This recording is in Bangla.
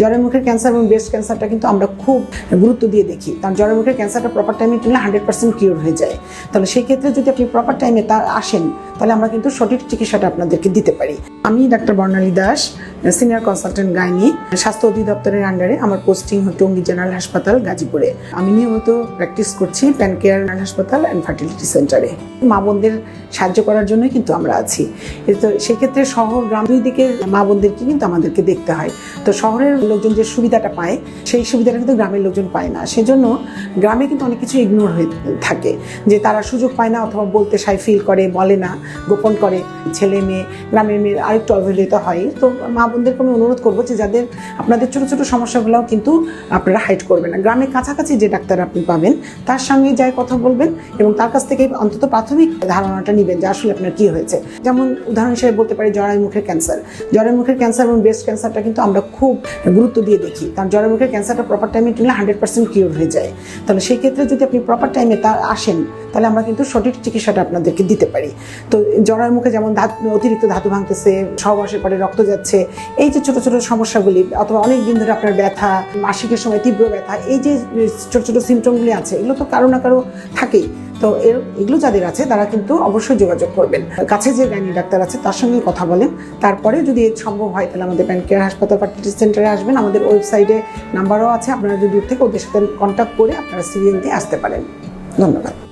জরায়ু মুখের ক্যান্সার এবং ব্রেস্ট ক্যান্সারটা কিন্তু আমরা খুব গুরুত্ব দিয়ে দেখি, কারণ জরায়ু মুখের ক্যান্সারটা প্রপার টাইমে নিলে 100% কিওর হয়ে যায়। তাহলে সেই ক্ষেত্রে যদি আপনি প্রপার টাইমে আসেন, তাহলে আমরা কিন্তু সঠিক চিকিৎসাটা আপনাদেরকে দিতে পারি। আমি ডাক্তার বর্ণালী দাস, সিনিয়র কনসালটেন্ট গাইনি, স্বাস্থ্য অধিদপ্তরের আন্ডারে। আমার পোস্টিং টঙ্গী জেনারেল হাসপাতাল, গাজীপুরে। আমি নিয়মিত প্র্যাকটিস করছি প্যানকেয়ার হাসপাতাল অ্যান্ড ফার্টিলিটি সেন্টারে। মা বোনদের সাহায্য করার জন্যই কিন্তু আমরা আছি। তো সেক্ষেত্রে শহর গ্রাম দুই দিকের মা বোনদেরকে কিন্তু আমাদেরকে দেখতে হয়। তো শহরের লোকজন যে সুবিধাটা পায়, সেই সুবিধাটা কিন্তু গ্রামের লোকজন পায় না। সেজন্য গ্রামে কিন্তু অনেক কিছু ইগনোর হয়ে থাকে, যে তারা সুযোগ পায় না অথবা বলতে সাই ফিল করে, বলে না, গোপন করে। ছেলে মেয়ে, গ্রামের মেয়ের আরেকটু অবহেলিত হয়। তো মা বোনদেরকে আমি অনুরোধ করবো যে যাদের আপনাদের ছোটো ছোটো সমস্যাগুলোও কিন্তু আপনারা হাইড করবেন না। গ্রামের কাছাকাছি যে ডাক্তার আপনি পাবেন, তার সঙ্গে যাই কথা বলবেন এবং তার কাছ থেকে অন্তত প্রাথমিক ধারণাটা নেবেন যে আসলে আপনার কী হয়েছে। যেমন উদাহরণ হিসেবে বলতে পারি জরায়ু মুখের ক্যান্সার। জরায়ু মুখের ক্যান্সার এবং ব্রেস্ট ক্যান্সারটা কিন্তু আমরা খুব গুরুত্ব দিয়ে দেখি, কারণ জরায়ু মুখের ক্যান্সারটা প্রপার টাইমে নিলে 100% কিওর হয়ে যায়। তাহলে সেই ক্ষেত্রে যদি আপনি প্রপার টাইমে আসেন, তাহলে আমরা কিন্তু সঠিক চিকিৎসাটা আপনাদেরকে দিতে পারি। তো জরায়ু মুখে যেমন অতিরিক্ত ধাতু ভাঙতেছে, সহবাসের পরে রক্ত যাচ্ছে, এই যে ছোটো ছোটো সমস্যাগুলি, অথবা অনেক দিন ধরে আপনার ব্যথা, মাসিকের সময় তীব্র ব্যথা, এই যে ছোটো ছোটো সিমটমগুলি আছে, এগুলো তো কারো না কারো থাকেই। তো এগুলো যাদের আছে তারা কিন্তু অবশ্যই যোগাযোগ করবেন। কাছে যে গাইনি ডাক্তার আছে তার সঙ্গে কথা বলেন। তারপরে যদি সম্ভব হয় তাহলে আমাদের প্যানকেয়ার হাসপাতাল ফার্টিলিটি সেন্টারে আসবেন। আমাদের ওয়েবসাইটে নাম্বারও আছে, আপনারা যদি দূর থেকে ওদের সাথে কন্ট্যাক্ট করে আপনারা সিরিয়াল দিয়ে আসতে পারেন। ধন্যবাদ।